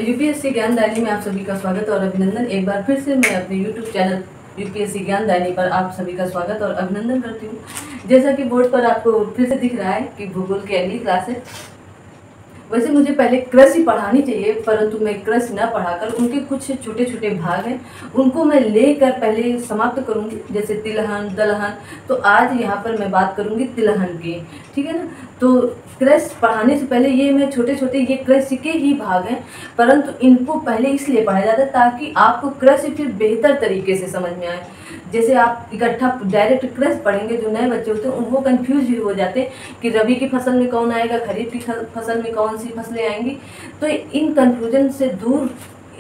UPSC ज्ञान दायनी में आप सभी का स्वागत और अभिनंदन। एक बार फिर से मैं अपने यूट्यूब चैनल यूपीएससी ज्ञान दायनी पर आप सभी का स्वागत और अभिनंदन करती हूँ। जैसा कि बोर्ड पर आपको फिर से दिख रहा है कि भूगोल की अगली क्लास है। वैसे मुझे पहले कृषि पढ़ानी चाहिए, परंतु मैं कृषि न पढ़ाकर उनके कुछ छोटे छोटे भाग हैं उनको मैं लेकर पहले समाप्त करूंगी, जैसे तिलहन दलहन। तो आज यहाँ पर मैं बात करूंगी तिलहन की, ठीक है ना। तो कृषि पढ़ाने से पहले ये मैं छोटे छोटे ये कृषि के ही भाग हैं, परंतु इनको पहले इसलिए पढ़ाया जाता है ताकि आपको कृषि फिर बेहतर तरीके से समझ में आए। जैसे आप इकट्ठा डायरेक्ट कृषि पढ़ेंगे, जो नए बच्चे होते हैं वो कंफ्यूज भी हो जाते हैं कि रबी की फसल में कौन आएगा, खरीफ की फसल में कौन सी फसलें आएंगी। तो इन कंफ्यूजन से दूर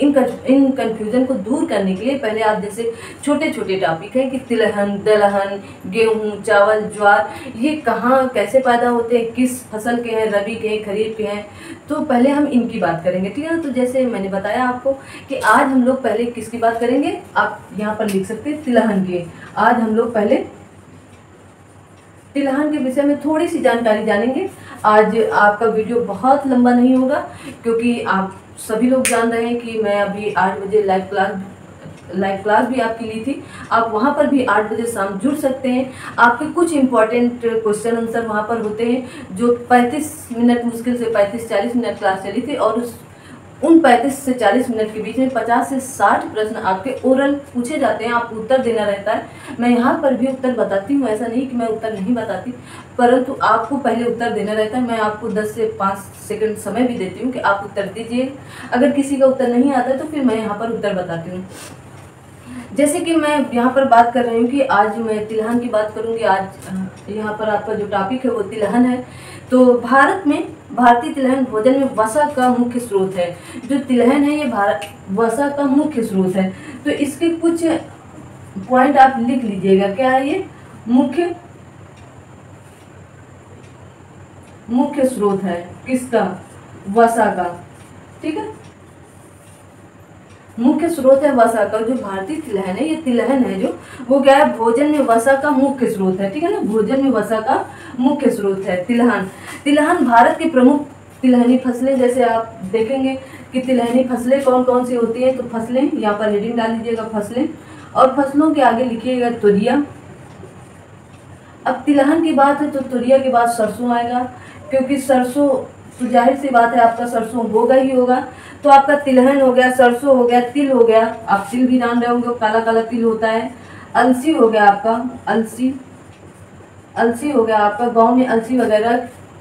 इन कंफ्यूजन को दूर करने के लिए पहले आप जैसे छोटे छोटे टॉपिक हैं कि तिलहन दलहन, गेहूँ चावल ज्वार, ये कहाँ कैसे पैदा होते हैं, किस फसल के हैं, रबी के हैं खरीफ के हैं, तो पहले हम इनकी बात करेंगे, ठीक है ना। तो जैसे मैंने बताया आपको कि आज हम लोग पहले किसकी बात करेंगे, आप यहाँ पर लिख सकते हैं तिलहन की। आज हम लोग पहले तिलहन के विषय में थोड़ी सी जानकारी जानेंगे। आज आपका वीडियो बहुत लंबा नहीं होगा क्योंकि आप सभी लोग जान रहे हैं कि मैं अभी 8 बजे लाइव क्लास भी आपकी ली थी। आप वहाँ पर भी 8 बजे शाम जुड़ सकते हैं। आपके कुछ इंपॉर्टेंट क्वेश्चन आंसर वहाँ पर होते हैं जो 35 मिनट, मुश्किल से 35-40 मिनट क्लास चली थी, और उन 35 से 40 मिनट के बीच में 50 से 60 प्रश्न आपके ओरल पूछे जाते हैं, आपको उत्तर देना रहता है। मैं यहाँ पर भी उत्तर बताती हूँ, ऐसा नहीं कि मैं उत्तर नहीं बताती, परंतु आपको पहले उत्तर देना रहता है। मैं आपको 10 से 5 सेकंड समय भी देती हूँ कि आप उत्तर दीजिए। अगर किसी का उत्तर नहीं आता है तो फिर मैं यहाँ पर उत्तर बताती हूँ। जैसे कि मैं यहाँ पर बात कर रही हूँ कि आज मैं तिलहन की बात करूँगी। आज यहाँ पर आपका जो टॉपिक है वो तिलहन है। तो भारत में भारतीय तिलहन भोजन में वसा का मुख्य स्रोत है। जो तिलहन है ये वसा का मुख्य स्रोत है। तो इसके कुछ पॉइंट आप लिख लीजिएगा। क्या है ये? मुख्य स्रोत है किसका? वसा का, ठीक है। मुख्य स्रोत है वसा का। जो भारतीय तिलहन है, ये तिलहन है जो वो क्या है, भोजन में वसा का मुख्य स्रोत है, ठीक है ना। भोजन में वसा का मुख्य स्रोत है तिलहन भारत के प्रमुख तिलहनी फसलें, जैसे आप देखेंगे कि तिलहनी फसलें कौन कौन सी होती हैं। तो फसलें यहाँ पर हेडिंग डाल दीजिएगा फसलें, और फसलों के आगे लिखिएगा तुरिया। अब तिलहन की बात है तो तुरिया के बाद सरसों आएगा, क्योंकि सरसों तो जाहिर सी बात है आपका सरसों होगा ही होगा। तो आपका तिलहन हो गया, सरसों हो गया, तिल हो गया। आप तिल भी जान रहे होंगे, काला काला तिल होता है। अलसी हो गया आपका, अलसी हो गया आपका। गांव में अलसी वगैरह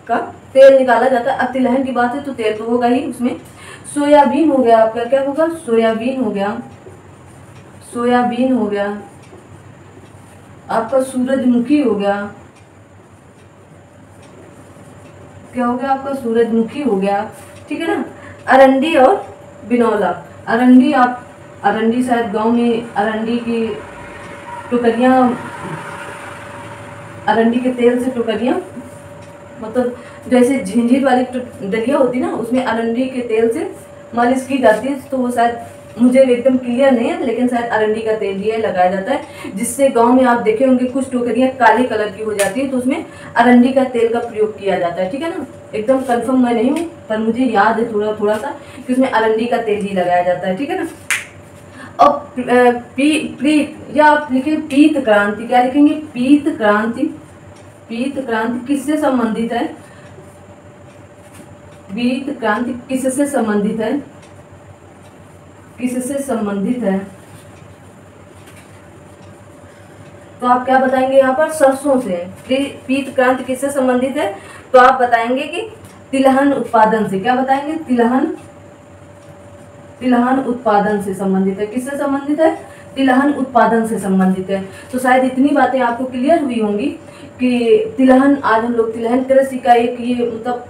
का तेल निकाला जाता है। अब तिलहन की बात है तो तेल तो होगा ही उसमें। सोयाबीन हो गया आपका, क्या होगा? सोयाबीन हो गया आपका। सूरजमुखी हो गया, क्या हो गया आपका? सूरजमुखी हो गया, ठीक है ना। अरंडी और बिनौला। अरंडी शायद गांव में अरंडी की टोकरियाँ, अरंडी के तेल से टोकरियाँ, मतलब जैसे झिंझिर वाली डलिया होती ना, उसमें अरंडी के तेल से मालिश की जाती है। तो वो शायद मुझे एकदम क्लियर नहीं है, लेकिन शायद अरंडी का तेल ये लगाया जाता है, जिससे गांव में आप देखे होंगे कुछ टोकरियाँ काले कलर की हो जाती है, तो उसमें अरंडी का तेल का प्रयोग किया जाता है, ठीक है ना। एकदम कंफर्म मैं नहीं हूँ, पर मुझे याद है थोड़ा सा कि उसमें अरंडी का तेल ही लगाया जाता है, ठीक है ना। और या आप लिखे पीत क्रांति। क्या लिखेंगे? पीत क्रांति किससे संबंधित है? पीत क्रांति किससे संबंधित है? तो आप क्या बताएंगे यहाँ पर? सरसों से। पीत क्रांति किससे संबंधित है? तो आप बताएंगे कि तिलहन उत्पादन से। क्या बताएंगे? तिलहन उत्पादन से संबंधित है। किससे संबंधित है? तिलहन उत्पादन से संबंधित है। तो शायद इतनी बातें आपको क्लियर हुई होंगी कि तिलहन, आज हम लोग तिलहन कृषि का एक ये मतलब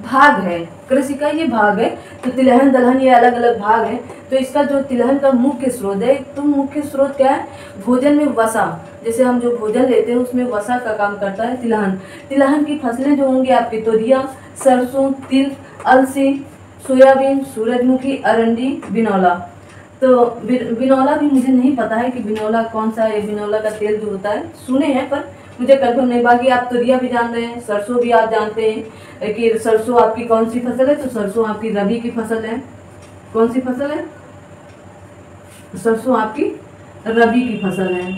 भाग है, कृषि का ये भाग है। तो तिलहन दलहन ये अलग अलग भाग है। तो इसका जो तिलहन का मुख्य स्रोत है, तो मुख्य स्रोत क्या है? भोजन में वसा। जैसे हम जो भोजन लेते हैं उसमें वसा का काम करता है तिलहन की फसलें जो होंगी आपकी तुरिया, सरसों, तिल, अलसी, सोयाबीन, सूरजमुखी, अरंडी, बिनौला। तो बिनौला भी मुझे नहीं पता है कि बिनौला कौन सा है। बिनौला का तेल जो होता है सुने हैं, पर मुझे कंफर्म नहीं। बाकी आप तुरिया भी जान रहे हैं, सरसों भी आप जानते हैं कि सरसों आपकी कौन सी फसल है। तो सरसों आपकी रबी की फसल है, कौन सी फसल है? सरसों आपकी रबी की फसल है।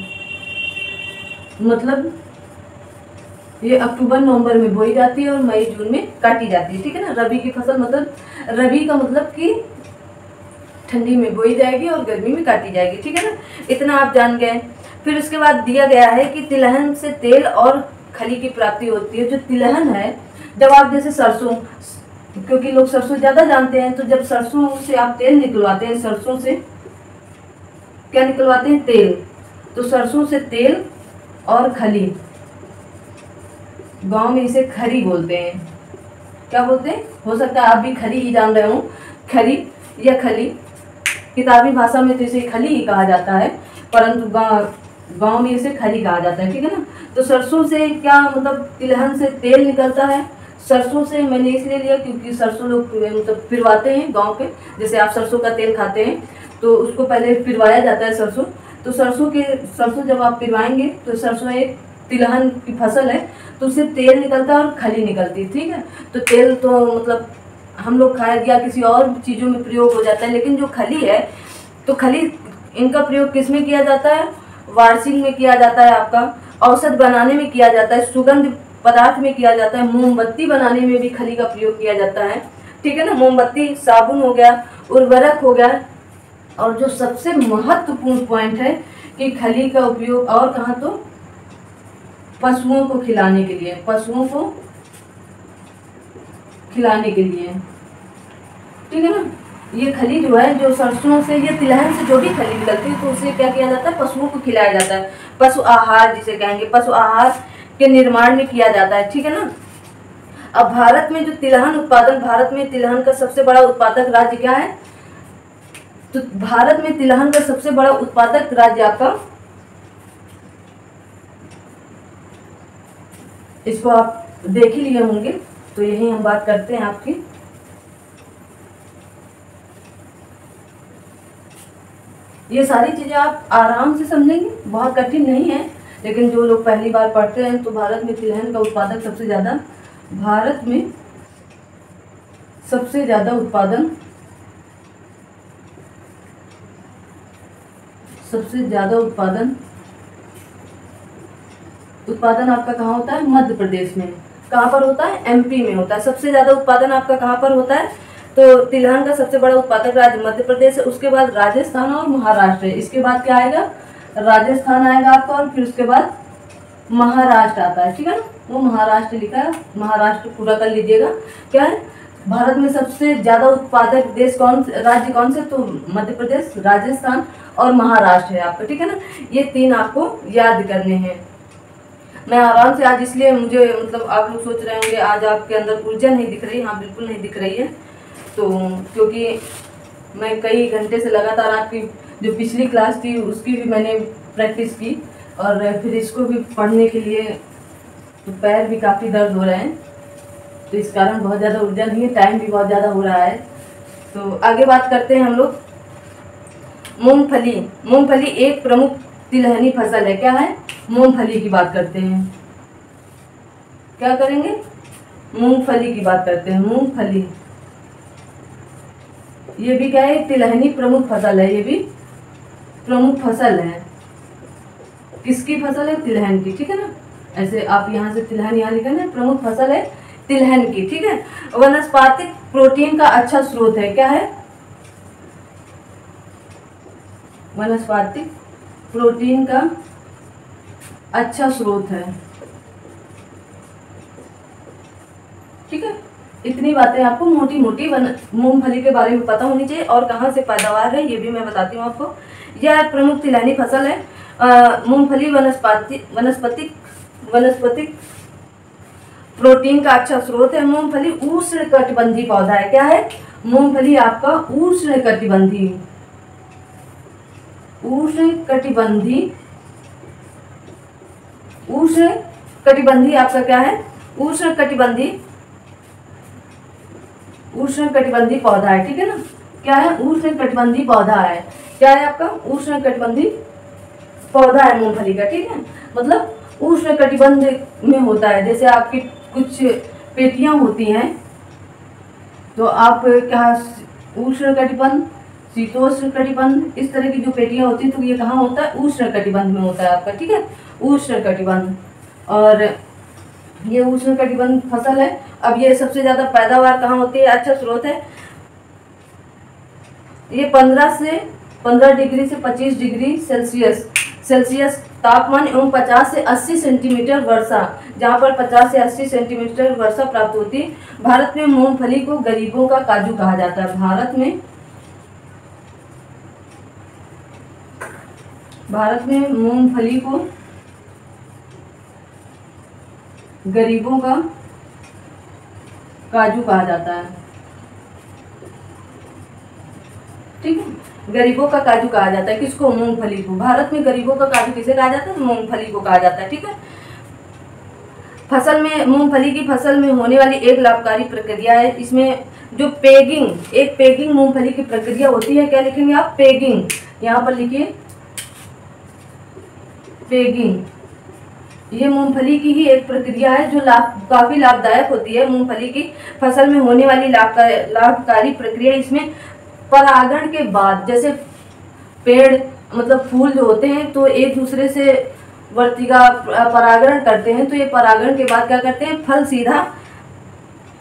मतलब ये अक्टूबर नवंबर में बोई जाती है और मई जून में काटी जाती है, ठीक है ना। रबी की फसल मतलब, रबी का मतलब कि ठंडी में बोई जाएगी और गर्मी में काटी जाएगी, ठीक है ना। इतना आप जान गए। फिर उसके बाद दिया गया है कि तिलहन से तेल और खली की प्राप्ति होती है। जो तिलहन है, जब आप जैसे सरसों, क्योंकि लोग सरसों ज़्यादा जानते हैं, तो जब सरसों से आप तेल निकलवाते हैं, सरसों से क्या निकलवाते हैं? तेल। तो सरसों से तेल और खली, गांव में इसे खरी बोलते हैं। क्या बोलते हैं? हो सकता है आप भी खरी ही जान रहे हो, खरी या खली। किताबी भाषा में तो इसे खली ही कहा जाता है, परंतु गांव में इसे खरी कहा जाता है, ठीक है ना। तो सरसों से क्या मतलब, तिलहन से तेल निकलता है। सरसों से मैंने इसलिए लिया क्योंकि सरसों लोग मतलब पिरवाते हैं गांव के। जैसे आप सरसों का तेल खाते हैं तो उसको पहले पिरवाया जाता है सरसों। तो सरसों जब आप पिरवाएंगे तो सरसों एक तिलहन की फसल है, तो उससे तेल निकलता है और खली निकलती है, ठीक है। तो तेल तो मतलब हम लोग खाए या किसी और चीज़ों में प्रयोग हो जाता है, लेकिन जो खली है, तो खली इनका प्रयोग किस में किया जाता है? वार्षिक में किया जाता है, आपका औषध बनाने में किया जाता है, सुगंध पदार्थ में किया जाता है, मोमबत्ती बनाने में भी खली का प्रयोग किया जाता है, ठीक है ना। मोमबत्ती, साबुन हो गया, उर्वरक हो गया। और जो सबसे महत्वपूर्ण पॉइंट है कि खली का उपयोग और कहाँ, तो पशुओं को खिलाने के लिए, पशुओं को खिलाने के लिए, ठीक है ना। ये खली जो है, जो सरसों से, ये तिलहन से जो भी खली निकलती है, तो उसे क्या किया जाता है? पशुओं को खिलाया जाता है। पशु आहार जिसे कहेंगे, पशु आहार के निर्माण में किया जाता है, ठीक है ना। अब भारत में जो तिलहन उत्पादन, भारत में तिलहन का सबसे बड़ा उत्पादक राज्य क्या है? तो भारत में तिलहन का सबसे बड़ा उत्पादक राज्य आपका, इसको आप देख ही लिए होंगे, तो यही हम बात करते हैं आपकी। ये सारी चीजें आप आराम से समझेंगे, बहुत कठिन नहीं है। लेकिन जो लोग पहली बार पढ़ते हैं, तो भारत में तिलहन का उत्पादक सबसे ज़्यादा, भारत में सबसे ज़्यादा उत्पादन, सबसे ज़्यादा उत्पादन आपका कहाँ होता है? मध्य प्रदेश में। कहाँ पर होता है? एमपी में होता है। सबसे ज़्यादा उत्पादन आपका कहाँ पर होता है? तो तिलहन का सबसे बड़ा उत्पादक राज्य मध्य प्रदेश है, उसके बाद राजस्थान और महाराष्ट्र है। इसके बाद क्या आएगा? राजस्थान आएगा आपका, और फिर उसके बाद महाराष्ट्र आता है, ठीक है ना। वो महाराष्ट्र लिखा है, महाराष्ट्र पूरा कर लीजिएगा। क्या है? भारत में सबसे ज़्यादा उत्पादक देश राज्य कौन से? तो मध्य प्रदेश, राजस्थान और महाराष्ट्र है आपका, ठीक है ना। ये तीन आपको याद करने हैं। मैं आराम से आज, इसलिए मुझे मतलब आप लोग सोच रहे होंगे आज आपके अंदर ऊर्जा नहीं दिख रही। हाँ, बिल्कुल नहीं दिख रही है। तो क्योंकि मैं कई घंटे से लगातार आपकी जो पिछली क्लास थी उसकी भी मैंने प्रैक्टिस की, और फिर इसको भी पढ़ने के लिए तो पैर भी काफ़ी दर्द हो रहे हैं, तो इस कारण बहुत ज़्यादा ऊर्जा नहीं है, टाइम भी बहुत ज़्यादा हो रहा है। तो आगे बात करते हैं हम लोग। मूंगफली, मूंगफली एक प्रमुख तिलहनी फसल है। क्या है? मूंगफली की बात करते हैं। क्या करेंगे? मूंगफली की बात करते हैं। मूंगफली ये भी क्या है? तिलहनी प्रमुख फसल है। ये भी प्रमुख फसल है। किसकी फसल है? तिलहन की, ठीक है ना। ऐसे आप यहाँ से तिलहन यहाँ लिखा ना, प्रमुख फसल है तिलहन की, ठीक है। वनस्पतिक प्रोटीन का अच्छा स्रोत है। क्या है? वनस्पतिक प्रोटीन का अच्छा स्रोत है, ठीक है। इतनी बातें आपको मोटी मोटी मूंगफली के बारे में पता होनी चाहिए, और कहाँ से पैदावार है ये भी मैं बताती हूँ आपको। यह प्रमुख तिलहनी फसल है। मूंगफली वनस्पतिक प्रोटीन का अच्छा स्रोत है। मूंगफली उष्णकटिबंधीय पौधा है। क्या है? मूंगफली आपका उष्णकटिबंधीय आपका क्या है? उष्णकटिबंधीय पौधा है, ठीक है ना। क्या है? उष्णकटिबंधीय पौधा है। क्या है आपका? उष्णकटिबंधीय पौधा है मूंगफली का, ठीक है। मतलब उष्णकटिबंध में होता है। जैसे आपकी कुछ पेटियां होती हैं, तो आप क्या उष्ण कटिबंध, शीतोष्ण कटिबंध, इस तरह की जो पेटियां होती है तो ये कहाँ होता है, उष्ण कटिबंध में होता है आपका, ठीक है, उष्ण कटिबंध। और ये उष्ण कटिबंध फसल है। अब ये सबसे ज्यादा पैदावार कहाँ होती है, अच्छा स्रोत है, ये 15 डिग्री से 25 डिग्री सेल्सियस तापमान एवं 50 से 80 सेंटीमीटर वर्षा, जहाँ पर 50 से 80 सेंटीमीटर वर्षा प्राप्त होती है। भारत में मूंगफली को गरीबों का काजू कहा जाता है। भारत में मूंगफली को गरीबों का काजू कहा जाता है, ठीक है, गरीबों का काजू कहा जाता है किसको, मूंगफली को। भारत में गरीबों का काजू किसे कहा जाता है, मूंगफली को कहा जाता है, ठीक है। फसल में, मूंगफली की फसल में होने वाली एक लाभकारी प्रक्रिया है, इसमें जो पेगिंग मूंगफली की प्रक्रिया होती है, क्या लिखेंगे आप, पेगिंग, यहाँ पर लिखिए पेगिंग। ये मूंगफली की ही एक प्रक्रिया है जो काफी लाभदायक होती है। मूंगफली की फसल में होने वाली लाभकारी प्रक्रिया, इसमें परागण के बाद, जैसे पेड़ मतलब फूल जो होते हैं तो एक दूसरे से वर्तिका परागण करते हैं, तो ये परागण के बाद क्या करते हैं, फल सीधा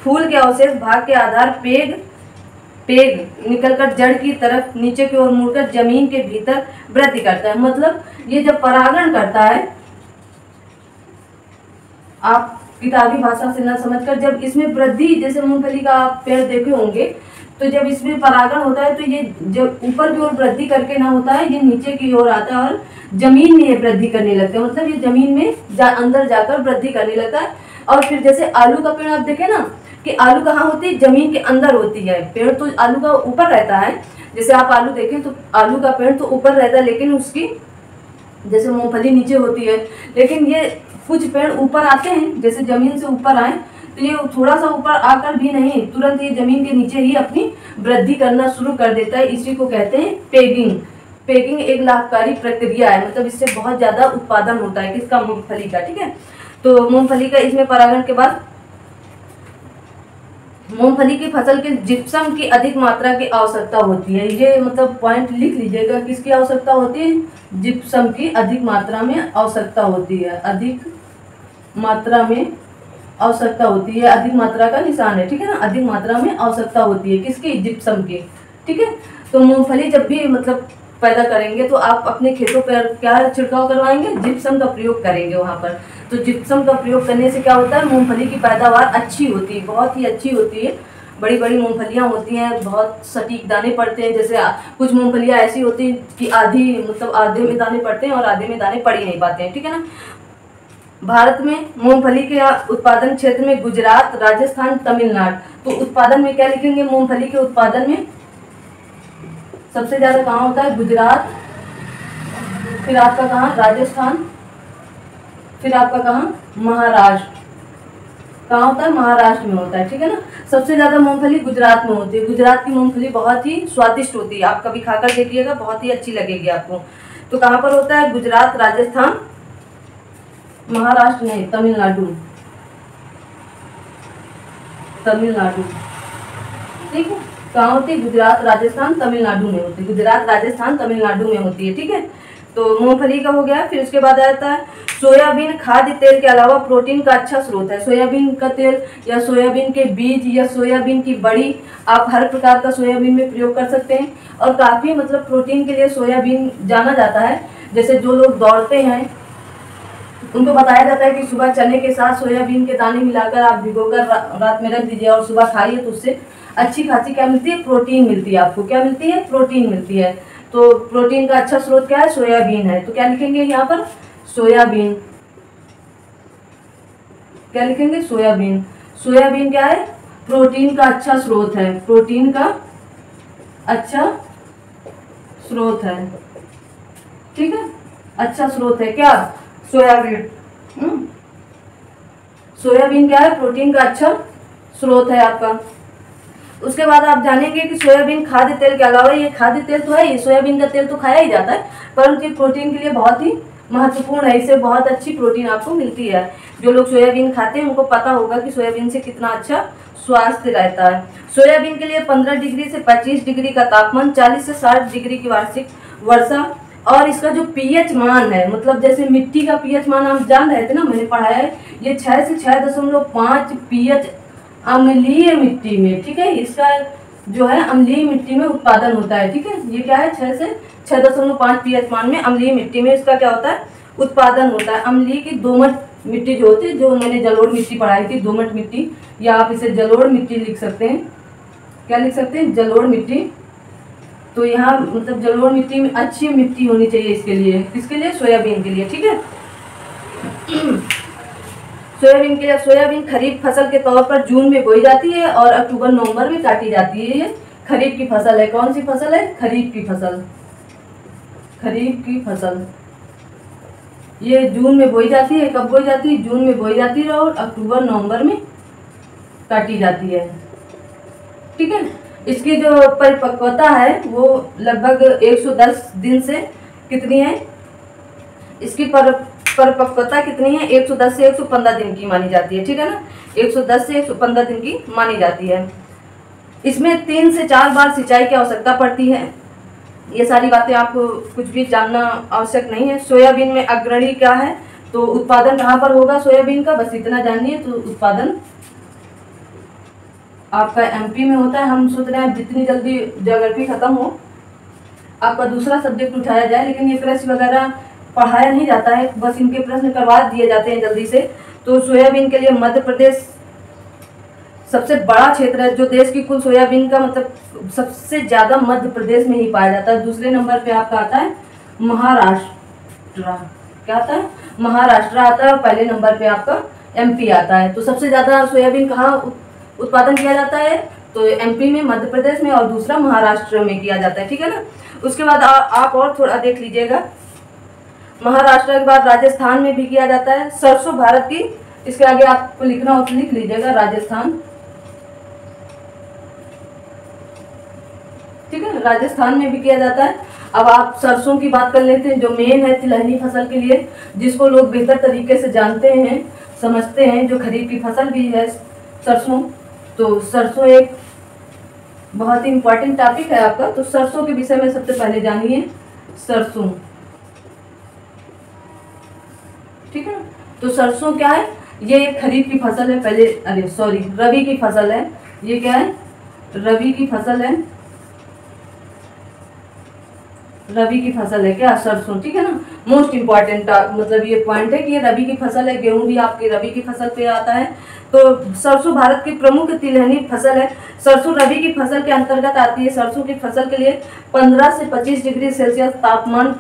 फूल के अवशेष भाग के आधार पेग निकलकर जड़ की तरफ नीचे की ओर मुड़कर जमीन के भीतर वृद्धि करता है। मतलब ये जब परागण करता है, आप किताबी भाषा से न समझकर, जब इसमें वृद्धि, जैसे मूंगफली का आप पेड़ देखे होंगे, तो जब इसमें परागण होता है तो ये जब ऊपर की ओर वृद्धि करके ना होता है, ये नीचे की ओर आता है और जमीन में ये वृद्धि करने लगता है। मतलब ये जमीन में अंदर जाकर वृद्धि करने लगता है। और फिर जैसे आलू का पेड़ आप देखें ना, कि आलू कहाँ होती है, जमीन के अंदर होती है। पेड़ तो आलू का ऊपर रहता है, जैसे आप आलू देखें तो आलू का पेड़ तो ऊपर रहता है, लेकिन उसकी जैसे मूंगफली नीचे होती है। लेकिन ये कुछ पेड़ ऊपर आते हैं, जैसे जमीन से ऊपर आए तो ये थोड़ा सा ऊपर आकर भी नहीं, तुरंत ये जमीन के नीचे ही अपनी वृद्धि करना शुरू कर देता है। इसी को कहते हैं पेगिंग एक लाभकारी प्रक्रिया है, मतलब इससे बहुत ज्यादा उत्पादन होता है किसका, मूंगफली का, ठीक है। तो मूंगफली का इसमें परागण के बाद मूंगफली की फसल के जिप्सम की अधिक मात्रा की आवश्यकता होती है। ये मतलब पॉइंट लिख लीजिएगा, किसकी आवश्यकता होती है, जिप्सम की अधिक मात्रा में आवश्यकता होती है, अधिक मात्रा में आवश्यकता होती है, अधिक मात्रा का निशान है, ठीक है ना, अधिक मात्रा में आवश्यकता होती है किसकी, जिप्सम की, ठीक है। तो मूंगफली जब भी मतलब पैदा करेंगे तो आप अपने खेतों पर क्या छिड़काव करवाएंगे, जिप्सम का प्रयोग करेंगे वहाँ पर। तो जिप्सम का प्रयोग करने से क्या होता है, मूंगफली की पैदावार अच्छी होती है, बहुत ही अच्छी होती है। बड़ी बड़ी मूंगफलियाँ होती हैं, बहुत सटीक दाने पड़ते हैं। जैसे कुछ मूंगफलियाँ ऐसी होती हैं कि आधे में दाने पड़ते हैं और आधे में दाने पड़ ही नहीं पाते हैं, ठीक है ना। भारत में मूंगफली के उत्पादन क्षेत्र में गुजरात, राजस्थान, तमिलनाडु। तो उत्पादन में क्या लिखेंगे, मूंगफली के उत्पादन में सबसे ज्यादा कहाँ होता है, गुजरात, फिर आपका कहाँ, राजस्थान, फिर आपका कहाँ, महाराष्ट्र। कहाँ होता है, महाराष्ट्र में होता है, ठीक है ना। सबसे ज्यादा मूंगफली गुजरात में होती है। गुजरात की मूंगफली बहुत ही स्वादिष्ट होती है, आप कभी खाकर देखिएगा, बहुत ही अच्छी लगेगी आपको। तो कहाँ पर होता है, गुजरात, राजस्थान, महाराष्ट्र नहीं, तमिलनाडु, ठीक है। कहाँ होती है, गुजरात, राजस्थान, तमिलनाडु में होती है, गुजरात, राजस्थान, तमिलनाडु में होती है, ठीक है। तो मूंगफली का हो गया। फिर उसके बाद आता है सोयाबीन। खाद्य तेल के अलावा प्रोटीन का अच्छा स्रोत है। सोयाबीन का तेल या सोयाबीन के बीज या सोयाबीन की बड़ी, आप हर प्रकार का सोयाबीन में प्रयोग कर सकते हैं। और काफ़ी मतलब प्रोटीन के लिए सोयाबीन जाना जाता है। जैसे जो लोग दौड़ते हैं उनको बताया जाता है कि सुबह चने के साथ सोयाबीन के दाने मिलाकर आप भिगोकर रात में रख दीजिए और सुबह खाइए, तो उससे अच्छी खासी क्या मिलती है, प्रोटीन मिलती है आपको। क्या मिलती है, प्रोटीन मिलती है। तो प्रोटीन का अच्छा स्रोत क्या है, सोयाबीन है। तो क्या लिखेंगे यहाँ पर, सोयाबीन। क्या लिखेंगे, सोयाबीन। सोयाबीन क्या है, प्रोटीन का अच्छा स्रोत है, प्रोटीन का अच्छा स्रोत है, ठीक है। अच्छा स्रोत है क्या, सोयाबीन। सोयाबीन क्या है, प्रोटीन का अच्छा स्रोत है आपका। उसके बाद आप जानेंगे कि सोयाबीन खाद्य तेल के अलावा, ये खाद्य तेल तो है, ये सोयाबीन का तेल तो खाया ही जाता है, परंतु ये प्रोटीन के लिए बहुत ही महत्वपूर्ण है, इससे बहुत अच्छी प्रोटीन आपको मिलती है। जो लोग सोयाबीन खाते हैं उनको पता होगा कि सोयाबीन से कितना अच्छा स्वास्थ्य रहता है। सोयाबीन के लिए 15 डिग्री से 25 डिग्री का तापमान, 40 से 60 डिग्री की वार्षिक वर्षा, और इसका जो पीएच मान है, मतलब जैसे मिट्टी का पीएच मान हम जान रहे थे ना, मैंने पढ़ाया है, ये 6 से 6.5 पीएच अम्लीय मिट्टी में, ठीक है, इसका जो है अम्लीय मिट्टी में उत्पादन होता है, ठीक है। ये क्या है, 6 से 6.5 पीएच मान में अम्लीय मिट्टी में इसका क्या होता है, उत्पादन होता है। अम्लीय की दोमट मिट्टी जो होती है, जो मैंने जलोढ़ मिट्टी पढ़ाई थी, दोमट मिट्टी, या आप इसे जलोढ़ मिट्टी लिख सकते हैं। क्या लिख सकते हैं, जलोढ़ मिट्टी। तो यहाँ मतलब जलोढ़ मिट्टी में अच्छी मिट्टी होनी चाहिए इसके लिए, किसके लिए, सोयाबीन के लिए, ठीक है। सोयाबीन के लिए, सोयाबीन खरीफ फसल के तौर पर जून में बोई जाती है और अक्टूबर नवंबर में काटी जाती है। ये खरीफ की फसल है। कौन सी फसल है, खरीफ की फसल, खरीफ की फसल। ये जून में बोई जाती है। कब बोई जाती है, जून में बोई जाती है और अक्टूबर नवंबर में काटी जाती है, ठीक है। इसकी जो परिपक्वता है वो लगभग 110 दिन से कितनी है, इसकी परिपक्वता कितनी है, 110 से 115 दिन की मानी जाती है, ठीक है ना, 110 से 115 दिन की मानी जाती है। इसमें 3 से 4 बार सिंचाई की आवश्यकता पड़ती है। ये सारी बातें आपको कुछ भी जानना आवश्यक नहीं है। सोयाबीन में अग्रणी क्या है, तो उत्पादन कहाँ पर होगा सोयाबीन का, बस इतना जानिए। तो उत्पादन आपका एमपी में होता है। हम सोच रहे हैं जितनी जल्दी ज्योग्राफी खत्म हो आपका दूसरा सब्जेक्ट उठाया जाए, लेकिन ये कृषि वगैरह पढ़ाया नहीं जाता है, बस इनके प्रश्न करवा दिए जाते हैं जल्दी से। तो सोयाबीन के लिए मध्य प्रदेश सबसे बड़ा क्षेत्र है। जो देश की कुल सोयाबीन का मतलब सबसे ज़्यादा मध्य प्रदेश में ही पाया जाता है। दूसरे नंबर पे आपका आता है महाराष्ट्र। क्या आता है, महाराष्ट्र आता है। पहले नंबर पे आपका एमपी आता है। तो सबसे ज़्यादा सोयाबीन कहाँ उत्पादन किया जाता है, तो एमपी में, मध्य प्रदेश में, और दूसरा महाराष्ट्र में किया जाता है, ठीक है ना। उसके बाद आप और थोड़ा देख लीजिएगा, महाराष्ट्र के बाद राजस्थान में भी किया जाता है। सरसों भारत की, इसके आगे आपको लिखना हो तो लिख लीजिएगा राजस्थान, ठीक है, राजस्थान में भी किया जाता है। अब आप सरसों की बात कर लेते हैं, जो मेन है तिलहनी फसल के लिए, जिसको लोग बेहतर तरीके से जानते हैं, समझते हैं, जो खरीफ की फसल भी है सरसों। तो सरसों एक बहुत ही इम्पोर्टेंट टॉपिक है आपका। तो सरसों के विषय में सबसे पहले जानिए सरसों, ठीक है। तो सरसों क्या है, ये एक खरीफ की फसल है, पहले रबी की फसल है। ये क्या है, रबी की फसल है, रबी की फसल है क्या, सरसों, ठीक है ना। मोस्ट इम्पॉर्टेंट मतलब ये पॉइंट है कि ये रबी की फसल है। गेहूं भी आपकी रबी की फसल पे आता है। तो सरसों भारत की प्रमुख तिलहनी फसल है। सरसों रबी की फसल के अंतर्गत आती है। सरसों की फसल के लिए 15 से 25 डिग्री सेल्सियस तापमान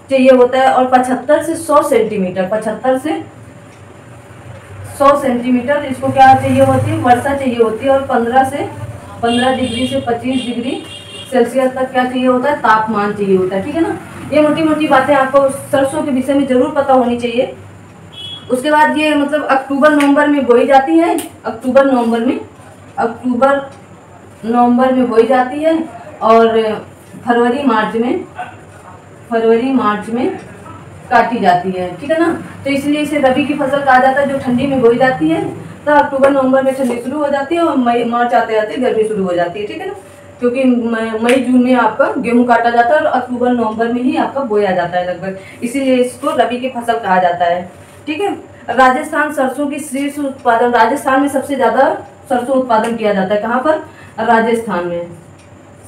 चाहिए होता है और 75 से 100 सेंटीमीटर, 75 से 100 सेंटीमीटर इसको क्या चाहिए होती है, वर्षा चाहिए होती है। और 15 डिग्री से 25 डिग्री सेल्सियस तक क्या चाहिए होता है, तापमान चाहिए होता है, ठीक है ना। ये मोटी मोटी बातें आपको सरसों के विषय में जरूर पता होनी चाहिए। उसके बाद ये मतलब अक्टूबर नवंबर में बोई जाती है। अक्टूबर नवंबर में बोई जाती है और फरवरी मार्च में काटी जाती है, ठीक है ना। तो इसलिए इसे रबी की फसल कहा जाता है, जो ठंडी में बोई जाती है। तो अक्टूबर नवंबर में ठंडी शुरू हो जाती है और मार्च आते आते गर्मी शुरू हो जाती है, ठीक है ना। क्योंकि मई जून में आपका गेहूं काटा जाता है और अक्टूबर नवंबर में ही आपका बोया जाता है लगभग, इसीलिए इसको रबी की फसल कहा जाता है, ठीक है। राजस्थान सरसों की शीर्ष उत्पादन, राजस्थान में सबसे ज़्यादा सरसों उत्पादन किया जाता है। कहाँ पर, राजस्थान में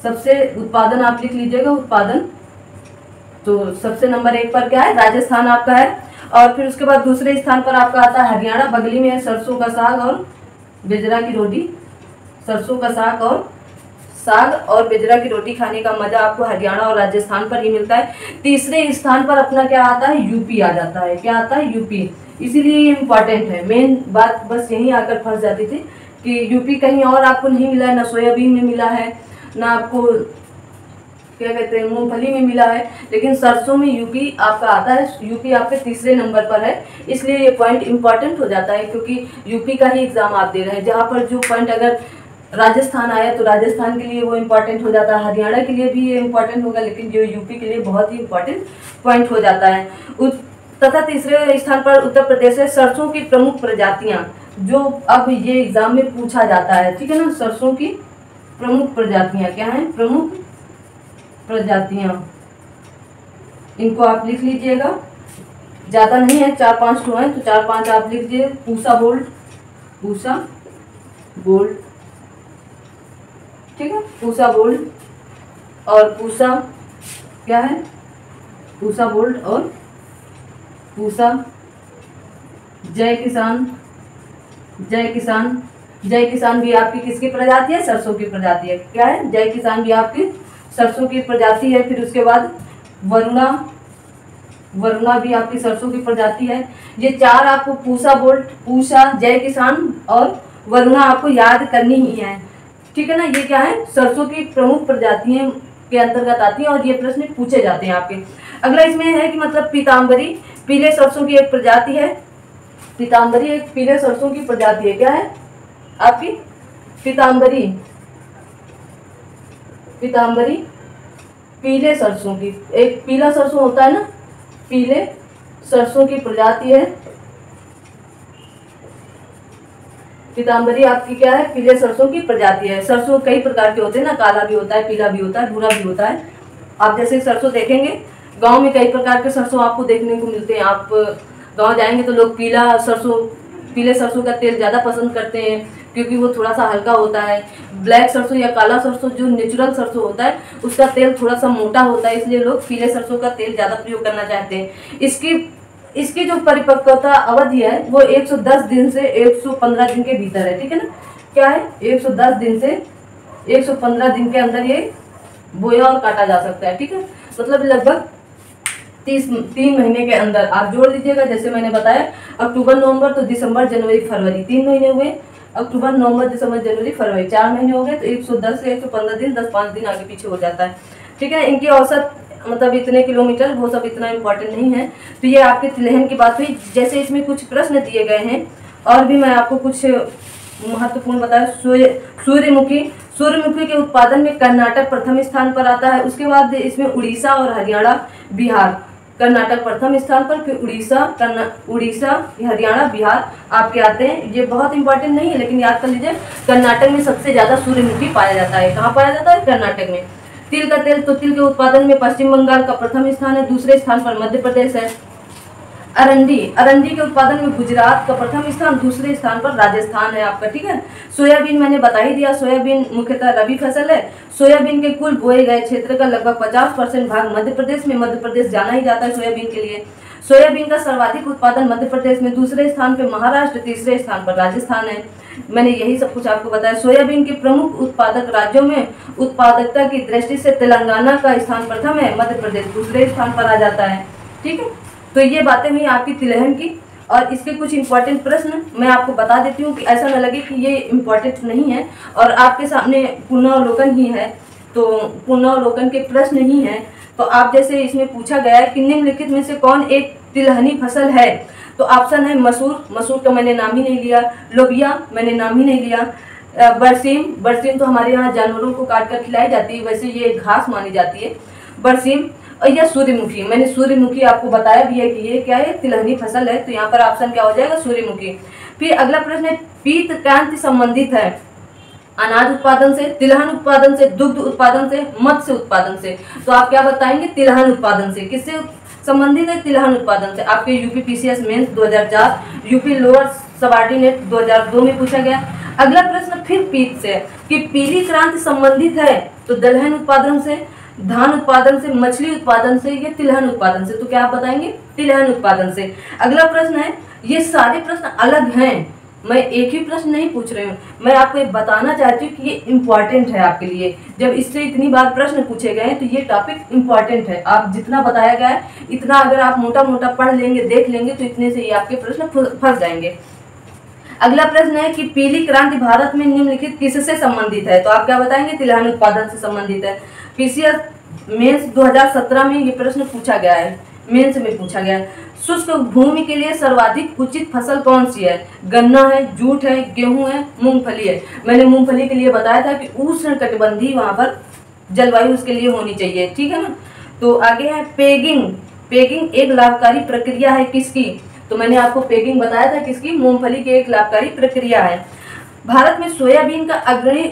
सबसे उत्पादन, आप लिख लीजिएगा उत्पादन। तो सबसे नंबर 1 पर क्या है, राजस्थान आपका है। और फिर उसके बाद दूसरे स्थान पर आपका आता है हरियाणा। बगली में है सरसों का साग और बाजरा की रोटी। सरसों का साग और बाजरा की रोटी खाने का मजा आपको हरियाणा और राजस्थान पर ही मिलता है। तीसरे स्थान पर अपना क्या आता है, यूपी आ जाता है। क्या आता है, यूपी। इसीलिए ये इम्पॉर्टेंट है। मेन बात बस यहीं आकर फंस जाती थी कि यूपी कहीं और आपको नहीं मिला है, ना सोयाबीन में मिला है, ना आपको क्या कहते हैं मूंगफली में मिला है, लेकिन सरसों में यूपी आपका आता है। यूपी आपके तीसरे नंबर पर है, इसलिए ये पॉइंट इम्पॉर्टेंट हो जाता है, क्योंकि यूपी का ही एग्जाम आप दे रहे हैं। जहाँ पर जो पॉइंट अगर राजस्थान आया तो राजस्थान के लिए वो इम्पॉर्टेंट हो जाता है, हरियाणा के लिए भी ये इम्पॉर्टेंट होगा, लेकिन जो यूपी के लिए बहुत ही इम्पॉर्टेंट पॉइंट हो जाता है। तथा तीसरे स्थान पर उत्तर प्रदेश है। सरसों की प्रमुख प्रजातियां, जो अब ये एग्जाम में पूछा जाता है, ठीक है ना। सरसों की प्रमुख प्रजातियां क्या हैं, प्रमुख प्रजातियां, इनको आप लिख लीजिएगा, ज्यादा नहीं है, 4-5 ठो है तो 4-5 आप लिख लीजिए। पूसा गोल्ड, पूसा गोल्ड, ठीक है, पूसा गोल्ड और पूसा क्या है, पूसा गोल्ड और पूसा जय किसान, जय किसान, जय किसान भी आपकी किसकी प्रजाति है, सरसों की प्रजाति है। क्या है, जय किसान भी आपकी सरसों की प्रजाति है। फिर उसके बाद वरुणा, वरुणा भी आपकी सरसों की प्रजाति है। ये 4 आपको पूसा गोल्ड, पूसा, जय किसान और वरुणा आपको याद करनी ही है, ठीक है ना। ये क्या है, सरसों की प्रमुख प्रजातियां के अंतर्गत आती है और ये प्रश्न पूछे जाते हैं आपके। अगला इसमें है कि मतलब पीताम्बरी पीले सरसों की एक प्रजाति है। पीताम्बरी एक पीले सरसों की प्रजाति है। क्या है आपकी, पीताम्बरी, पीताम्बरी पीले सरसों की, एक पीला सरसों होता है ना, पीले सरसों की प्रजाति है। पीताम्बरी आपकी क्या है, पीले सरसों की प्रजाति है। सरसों कई प्रकार के होते हैं ना, काला भी होता है, पीला भी होता है, भूरा भी होता है। आप जैसे सरसों देखेंगे गांव में कई प्रकार के सरसों आपको देखने को मिलते हैं। आप गांव जाएंगे तो लोग पीला सरसों, पीले सरसों का तेल ज़्यादा पसंद करते हैं क्योंकि वो थोड़ा सा हल्का होता है। ब्लैक सरसों या काला सरसों जो नेचुरल सरसों होता है उसका तेल थोड़ा सा मोटा होता है, इसलिए लोग पीले सरसों का तेल ज़्यादा प्रयोग करना चाहते हैं। इसकी जो परिपक्वता अवधि है वो 110 दिन से 115 दिन के भीतर है, ठीक है ना। क्या है, 110 दिन से 115 दिन के अंदर ये बोया और काटा जा सकता है, ठीक है। मतलब लगभग 3 महीने के अंदर आप जोड़ लीजिएगा। जैसे मैंने बताया अक्टूबर नवंबर तो दिसंबर जनवरी फरवरी 3 महीने हुए, अक्टूबर नवंबर दिसंबर जनवरी फरवरी 4 महीने हो गए, तो 110 से 115 दिन 10-5 दिन आगे पीछे हो जाता है, ठीक है। इनकी औसत मतलब इतने किलोमीटर, वो सब इतना इम्पोर्टेंट नहीं है। तो ये आपके तिलहन की बात हुई। जैसे इसमें कुछ प्रश्न दिए गए हैं और भी मैं आपको कुछ महत्वपूर्ण बताया। सूर्यमुखी, सूर्यमुखी के उत्पादन में कर्नाटक प्रथम स्थान पर आता है। उसके बाद इसमें उड़ीसा और हरियाणा, बिहार, कर्नाटक प्रथम स्थान पर, फिर उड़ीसा, हरियाणा, बिहार आपके आते हैं। ये बहुत इंपॉर्टेंट नहीं है लेकिन याद कर लीजिए। कर्नाटक में सबसे ज्यादा सूर्यमुखी पाया जाता है। कहाँ पाया जाता है, कर्नाटक में। तिल का तेल, तो तिल के उत्पादन में पश्चिम बंगाल का प्रथम स्थान है, दूसरे स्थान पर मध्य प्रदेश है। अरंडी, अरंडी के उत्पादन में गुजरात का प्रथम स्थान, दूसरे स्थान पर राजस्थान है आपका, ठीक है। सोयाबीन मैंने बता ही दिया, सोयाबीन मुख्यतः रबी फसल है। सोयाबीन के कुल बोए गए क्षेत्र का लगभग 50% भाग मध्य प्रदेश में, मध्य प्रदेश जाना ही जाता है सोयाबीन के लिए। सोयाबीन का सर्वाधिक उत्पादन मध्य प्रदेश में, दूसरे स्थान पर महाराष्ट्र, तीसरे स्थान पर राजस्थान है। मैंने यही सब कुछ आपको बताया। सोयाबीन के प्रमुख उत्पादक राज्यों में उत्पादकता की दृष्टि से तेलंगाना का स्थान प्रथम है, मध्य प्रदेश दूसरे स्थान पर आ जाता है, ठीक है। तो ये बातें हुई आपकी तिलहन की। और इसके कुछ इंपॉर्टेंट प्रश्न मैं आपको बता देती हूँ कि ऐसा न लगे कि ये इम्पॉर्टेंट नहीं है और आपके सामने पुनरावलोकन ही है, तो पुनरावलोकन के प्रश्न ही हैं। तो आप जैसे इसमें पूछा गया है कि निम्नलिखित में से कौन एक तिलहनी फसल है, तो ऑप्शन है मसूर, मसूर का मैंने नाम ही नहीं लिया। लोबिया मैंने नाम ही नहीं लिया। बरसीम, बरसीम तो हमारे यहाँ जानवरों को काट कर खिलाई जाती है, वैसे ये घास मानी जाती है बरसीम। और यह सूर्यमुखी, मैंने सूर्यमुखी आपको बताया भी है कि ये क्या है, तिलहनी फसल है, तो यहाँ पर ऑप्शन क्या हो जाएगा, सूर्यमुखी। फिर अगला प्रश्न है पीत क्रांति संबंधित है अनाज उत्पादन से, तिलहन उत्पादन से, दुग्ध उत्पादन से, मत्स्य उत्पादन से। तो आप क्या बताएंगे, तिलहन उत्पादन से। किससे संबंधित है, तिलहन उत्पादन से। आपके UP PCS mains 2004, UP lower subordinate 2002 में पूछा गया। अगला प्रश्न फिर पीत से कि पीली क्रांति संबंधित है तो दलहन उत्पादन से, धान उत्पादन से, मछली उत्पादन से, ये तिलहन उत्पादन से। तो क्या आप बताएंगे, तिलहन उत्पादन से। अगला प्रश्न है, ये सारे प्रश्न अलग हैं, मैं एक ही प्रश्न नहीं पूछ रही हूँ, मैं आपको एक बताना चाहती हूँ कि ये इम्पॉर्टेंट है आपके लिए। जब इससे इतनी बार प्रश्न पूछे गए हैं तो ये टॉपिक इम्पॉर्टेंट है। आप जितना बताया गया है इतना अगर आप मोटा मोटा पढ़ लेंगे, देख लेंगे, तो इतने से ये आपके प्रश्न फंस जाएंगे। अगला प्रश्न है कि पीली क्रांति भारत में निम्नलिखित किससे संबंधित है, तो आप क्या बताएंगे, तिलहन उत्पादन से संबंधित है। पीसीएस मेंस 2017 में ये प्रश्न पूछा गया है, मेंस में पूछा गया है। शुष्क भूमि के लिए सर्वाधिक उचित फसल कौन सी है, गन्ना है, जूट है, गेहूं है, मूंगफली है। मैंने मूंगफली के लिए बताया था कि उष्ण कटिबंधीय वहां पर जलवायु उसके लिए होनी चाहिए, ठीक है ना। तो आगे है पेगिंग, पेगिंग एक लाभकारी प्रक्रिया है किसकी? तो मैंने आपको पेगिंग बताया था किसकी, मूंगफली की एक लाभकारी प्रक्रिया है। भारत में सोयाबीन का अग्रणी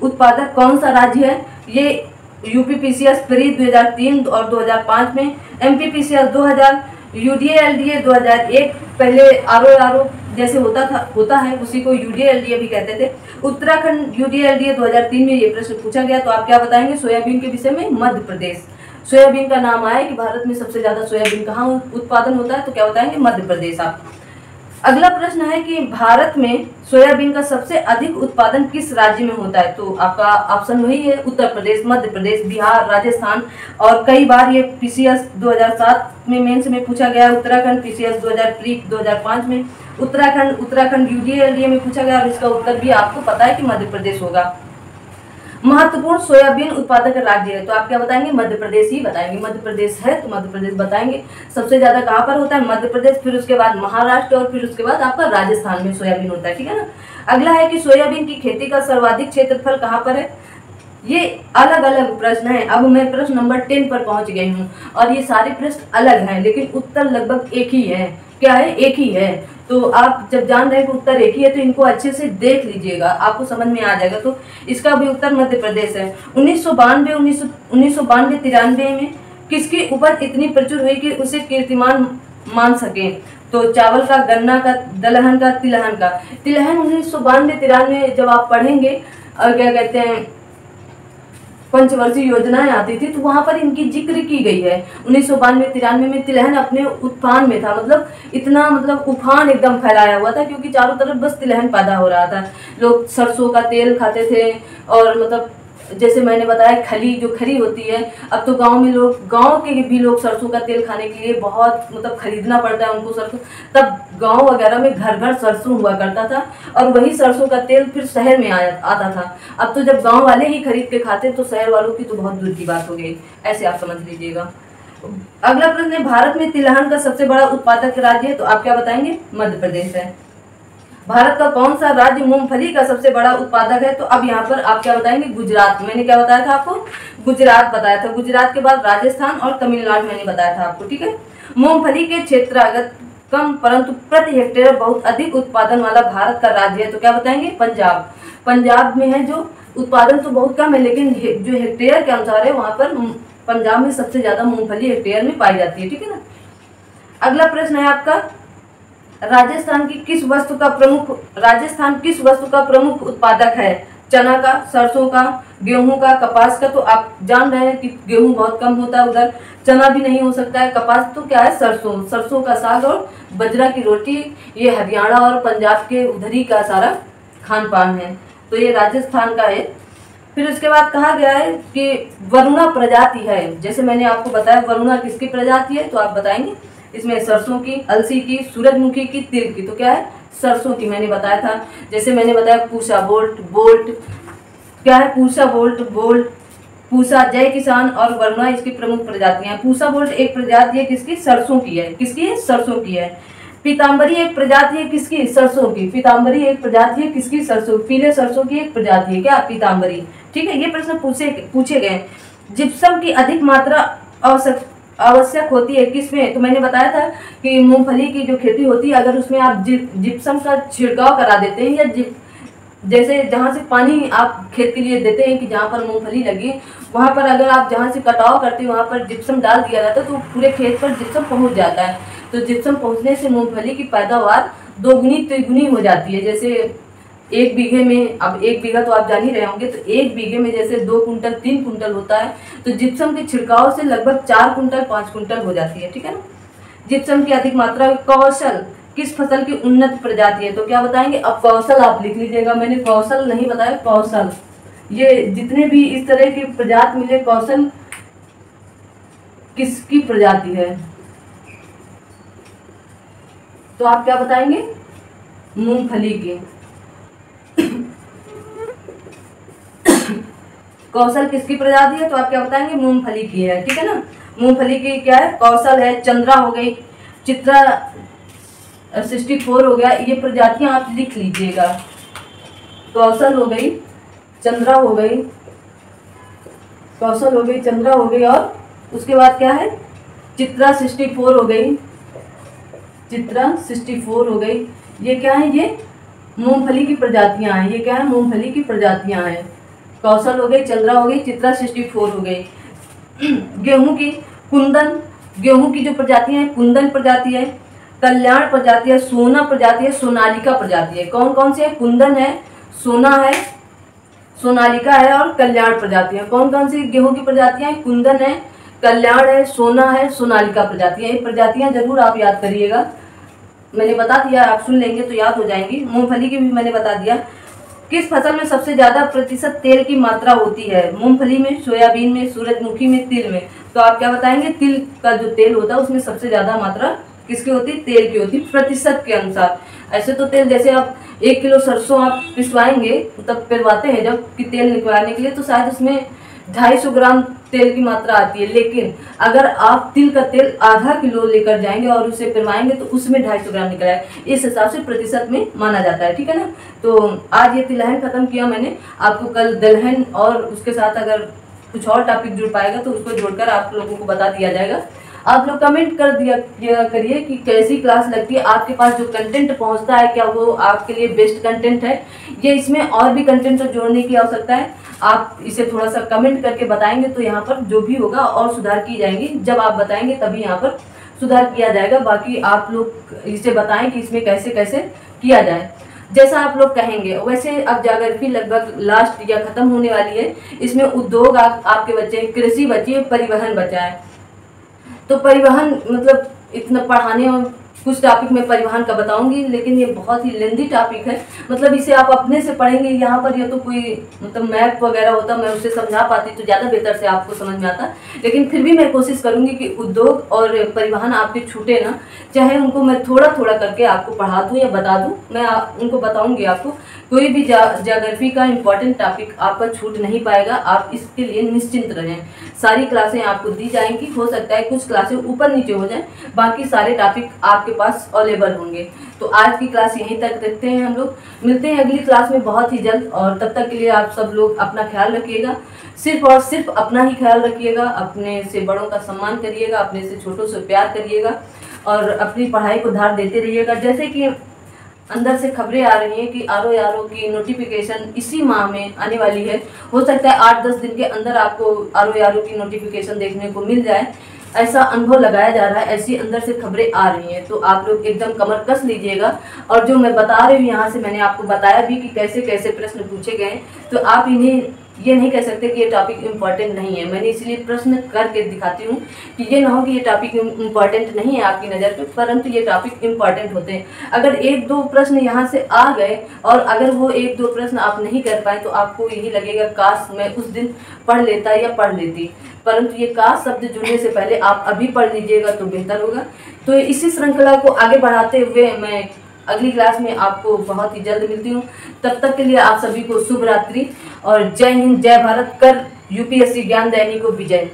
उत्पादक कौन सा राज्य है? ये यूपीपीसीएस प्री 2003 और 2005 में, एमपीपीसीएस 2000, यूडीए-एलडीए 2001, पहले आरओ जैसे होता है उसी को यूडीए-एलडीए भी कहते थे। उत्तराखंड यूडीए-एलडीए 2003 में ये प्रश्न पूछा गया। तो आप क्या बताएंगे सोयाबीन के विषय में? मध्य प्रदेश। सोयाबीन का नाम आया कि भारत में सबसे ज्यादा सोयाबीन कहाँ उत्पादन होता है, तो क्या बताएंगे? मध्य प्रदेश आप। अगला प्रश्न है कि भारत में सोयाबीन का सबसे अधिक उत्पादन किस राज्य में होता है? तो आपका ऑप्शन वही है, उत्तर प्रदेश, मध्य प्रदेश, बिहार, राजस्थान, और कई बार ये पीसीएस 2007 में मेंस में पूछा गया, उत्तराखंड पीसीएस 2005 में उत्तराखंड यूडीए-एलडीए में पूछा गया, और इसका उत्तर भी आपको पता है कि मध्य प्रदेश होगा। महत्वपूर्ण सोयाबीन उत्पादक राज्य है, तो आप क्या बताएंगे? मध्य प्रदेश ही बताएंगे। मध्य प्रदेश है तो मध्य प्रदेश बताएंगे। सबसे ज्यादा कहाँ पर होता है? मध्य प्रदेश, फिर उसके बाद महाराष्ट्र, और फिर उसके बाद आपका राजस्थान में सोयाबीन होता है, ठीक है ना। अगला है कि सोयाबीन की खेती का सर्वाधिक क्षेत्रफल कहाँ पर है? ये अलग अलग प्रश्न है। अब मैं प्रश्न नंबर 10 पर पहुंच गई हूँ, और ये सारे प्रश्न अलग हैं लेकिन उत्तर लगभग एक ही है। क्या है? एक ही है। तो आप जब जान रहे हैं कि उत्तर एक ही है तो इनको अच्छे से देख लीजिएगा, आपको समझ में आ जाएगा। तो इसका भी उत्तर मध्य प्रदेश है। 1992-93 में किसकी उपज इतनी प्रचुर हुई कि उसे कीर्तिमान मान सके? तो चावल का, गन्ना का, दलहन का, तिलहन का। तिलहन 1992-93 जब आप पढ़ेंगे और क्या कहते हैं पंचवर्षीय योजनाएं आती थी तो वहां पर इनकी जिक्र की गई है। 1992-93 में तिलहन अपने उत्थान में था, मतलब इतना उफान एकदम फैलाया हुआ था क्योंकि चारों तरफ बस तिलहन पैदा हो रहा था। लोग सरसों का तेल खाते थे, और जैसे मैंने बताया खली होती है। अब तो गांव के भी लोग सरसों का तेल खाने के लिए बहुत खरीदना पड़ता है उनको सरसों। तब गांव वगैरह में घर घर सरसों हुआ करता था, और वही सरसों का तेल फिर शहर में आता था। अब तो जब गांव वाले ही खरीद के खाते तो शहर वालों की तो बहुत दूर की बात हो गई। ऐसे आप समझ लीजिएगा। अगला प्रश्न है, भारत में तिलहन का सबसे बड़ा उत्पादक राज्य है, तो आप क्या बताएंगे? मध्य प्रदेश है। भारत का कौन सा राज्य मूंगफली का सबसे बड़ा उत्पादक है? तो अब यहाँ पर आप क्या बताएंगे? गुजरात। मैंने क्या बताया था आपको? गुजरात बताया था। गुजरात के बाद राजस्थान और तमिलनाडु मैंने बताया था आपको, ठीक है। मूंगफली के क्षेत्रागत कम परंतु प्रति हेक्टेयर बहुत अधिक उत्पादन वाला भारत का राज्य है, तो क्या बताएंगे? पंजाब। पंजाब में है जो उत्पादन तो बहुत कम है, लेकिन जो हेक्टेयर के अनुसार है वहां पर पंजाब में सबसे ज्यादा मूंगफली हेक्टेयर में पाई जाती है, ठीक है ना। अगला प्रश्न है आपका, राजस्थान किस वस्तु का प्रमुख उत्पादक है? चना का, सरसों का, गेहूं का, कपास का। तो आप जान रहे हैं कि गेहूं बहुत कम होता है उधर, चना भी नहीं हो सकता है, कपास तो क्या है? सरसों का साग और बजरा की रोटी। ये हरियाणा और पंजाब के उधरी का सारा खान पान है, तो ये राजस्थान का है। फिर उसके बाद कहा गया है कि वरुणा प्रजाति है, जैसे मैंने आपको बताया वरुणा किसकी प्रजाति है, तो आप बताएंगे इसमें सरसों की, अलसी की, सूरजमुखी की, तिल की। तो क्या है? सरसों की मैंने बताया था। जैसे मैंने बताया पूसा बोल्ट क्या है? पूसा, जय किसान और वरुणा इसकी प्रमुख प्रजातियां हैं। पूसा बोल्ट एक प्रजाति है किसकी? सरसों की है। किसकी है? सरसों की है। पीताम्बरी एक प्रजाति है किसकी? सरसों की। पीताम्बरी एक प्रजाति है किसकी? सरसों। पीले सरसों की एक प्रजाति है क्या? पीताम्बरी, ठीक है। ये प्रश्न पूछे गए। जिप्सम की अधिक मात्रा आवश्यक होती है किसमें? तो मैंने बताया था कि मूंगफली की जो खेती होती है अगर उसमें आप जिप्सम का छिड़काव करा देते हैं, या जैसे जहाँ से पानी आप खेत के लिए देते हैं कि जहाँ पर मूंगफली लगी वहाँ पर अगर आप जहाँ से कटाव करते हैं वहाँ पर जिप्सम डाल दिया जाता है तो पूरे खेत पर जिप्सम पहुँच जाता है। तो जिप्सम पहुँचने से मूंगफली की पैदावार दोगुनी तिगुनी हो जाती है। जैसे 1 बीघे में, अब 1 बीघा तो आप जान ही रहे होंगे, तो 1 बीघे में जैसे 2 कुंटल 3 कुंटल होता है, तो जिप्सम के छिड़काव से लगभग 4 कुंटल 5 कुंटल हो जाती है, ठीक है ना। जिप्सम की अधिक मात्रा। कौशल किस फसल की उन्नत प्रजाति है? तो क्या बताएंगे? अब कौशल आप लिख लीजिएगा, मैंने कौशल नहीं बताया, कौशल। ये जितने भी इस तरह की प्रजाति मिले, कौशल किसकी प्रजाति है? तो आप क्या बताएंगे? मूंगफली की। कौशल किसकी प्रजाति है? तो आप क्या बताएंगे? मूंगफली की है, ठीक है ना। मूंगफली की क्या है? कौशल है। चंद्रा हो गई, चित्रा 64 हो गया। ये प्रजातियां आप लिख लीजिएगा। कौशल हो गई, चंद्रा हो गई, कौशल हो गई, चंद्रा हो गई, और उसके बाद क्या है? चित्रा 64 हो गई, चित्रा 64 हो गई। ये क्या है? ये मूंगफली की प्रजातियां हैं। ये क्या है? मूंगफली की प्रजातियां हैं। कौशल हो गई, चंद्रा हो गई, चित्रा 64 हो गई। गेहूं की कुंदन, गेहूं की जो प्रजातियां हैं, कुंदन प्रजाति है, कल्याण प्रजाति है, सोना प्रजाति है, सोनालिका प्रजाति है। कौन कौन से है? कुंदन है, सोना है, सोनालिका है और कल्याण प्रजाति है। कौन कौन सी गेहूं की प्रजातियां हैं? कुंदन है, कल्याण है, सोना है, सोनालिका प्रजातियां। ये प्रजातियां जरूर आप याद करिएगा। मैंने बता दिया, आप सुन लेंगे तो याद हो जाएंगी। मूंगफली की भी मैंने बता दिया। किस फसल में सबसे ज्यादा प्रतिशत तेल की मात्रा होती है? मूंगफली में, सोयाबीन में, सूरजमुखी में, तिल में। तो आप क्या बताएंगे? तिल का जो तेल होता है उसमें सबसे ज्यादा मात्रा किसकी होती है? तेल की होती है, प्रतिशत के अनुसार। ऐसे तो तेल जैसे आप 1 किलो सरसों आप पिसवाएंगे तब पिलवाते हैं जब कि तेल निकलवाने के लिए, तो शायद उसमें 250 ग्राम तेल की मात्रा आती है। लेकिन अगर आप तिल का तेल आधा किलो लेकर जाएंगे और उसे पिलवाएंगे तो उसमें 250 ग्राम निकल आए। इस हिसाब से प्रतिशत में माना जाता है, ठीक है ना। तो आज ये तिलहन खत्म किया मैंने। आपको कल दलहन और उसके साथ अगर कुछ और टॉपिक जुड़ पाएगा तो उसको जोड़कर आप लोगों को बता दिया जाएगा। आप लोग कमेंट कर दिया करिए कि कैसी क्लास लगती है, आपके पास जो कंटेंट पहुंचता है क्या वो आपके लिए बेस्ट कंटेंट है, ये इसमें और भी कंटेंट जोड़ने की आवश्यकता है। आप इसे थोड़ा सा कमेंट करके बताएंगे तो यहाँ पर जो भी होगा और सुधार की जाएंगी। जब आप बताएंगे तभी यहाँ पर सुधार किया जाएगा। बाकी आप लोग इसे बताएं कि इसमें कैसे कैसे किया जाए। जैसा आप लोग कहेंगे वैसे। अब ज्योग्राफी लगभग लास्ट या खत्म होने वाली है। इसमें उद्योग आपके बच्चे हैं, कृषि बची है, परिवहन बचा है। तो परिवहन मतलब इतना पढ़ाने और कुछ टॉपिक में परिवहन का बताऊंगी, लेकिन ये बहुत ही लेंदी टॉपिक है। मतलब इसे आप अपने से पढ़ेंगे। यहाँ पर या तो कोई मतलब मैप वगैरह होता, मैं उसे समझा पाती तो ज़्यादा बेहतर से आपको समझ में आता। लेकिन फिर भी मैं कोशिश करूँगी कि उद्योग और परिवहन आपके छूटे ना, चाहे उनको मैं थोड़ा थोड़ा करके आपको पढ़ा दूँ या बता दूँ। मैं उनको बताऊँगी। आपको कोई भी ज्योग्राफी का इम्पोर्टेंट टॉपिक आपका छूट नहीं पाएगा। आप इसके लिए निश्चिंत रहें। सारी क्लासें आपको दी जाएंगी। हो सकता है कुछ क्लासें ऊपर नीचे हो जाए, बाकी सारे टॉपिक आपके पास अवेलेबल होंगे। तो आज की क्लास यहीं तक रखते हैं। हम लोग मिलते हैं अगली क्लास में बहुत ही जल्द। और तब तक के लिए आप सब लोग अपना ख्याल रखिएगा। सिर्फ और सिर्फ अपना ही ख्याल रखिएगा। अपने से बड़ों का सम्मान करिएगा, अपने से छोटों से प्यार करिएगा और अपनी पढ़ाई को धार देते रहिएगा। जैसे कि अंदर से खबरें आ रही हैं कि आरओ की नोटिफिकेशन इसी माह में आने वाली है। हो सकता है 8-10 दिन के अंदर आपको आरओ की नोटिफिकेशन देखने को मिल जाए। ऐसा अनुभव लगाया जा रहा है, ऐसी अंदर से खबरें आ रही हैं। तो आप लोग एकदम कमर कस लीजिएगा। और जो मैं बता रही हूँ यहाँ से मैंने आपको बताया भी कि कैसे कैसे प्रश्न पूछे गए। तो आप इन्हें ये नहीं कह सकते कि ये टॉपिक इम्पॉर्टेंट नहीं है। मैंने इसलिए प्रश्न करके दिखाती हूँ कि ये ना हो कि ये टॉपिक इम्पॉर्टेंट नहीं है आपकी नज़र पे, परंतु ये टॉपिक इम्पॉर्टेंट होते हैं। अगर 1-2 प्रश्न यहाँ से आ गए और अगर वो 1-2 प्रश्न आप नहीं कर पाए तो आपको यही लगेगा काश मैं उस दिन पढ़ लेता या पढ़ लेती। परंतु ये काश शब्द जुड़ने से पहले आप अभी पढ़ लीजिएगा तो बेहतर होगा। तो इसी श्रृंखला को आगे बढ़ाते हुए मैं अगली क्लास में आपको बहुत ही जल्द मिलती हूँ। तब तक के लिए आप सभी को शुभ रात्रि और जय हिंद, जय भारत। कर यूपीएससी ज्ञान दैनिक को विजय।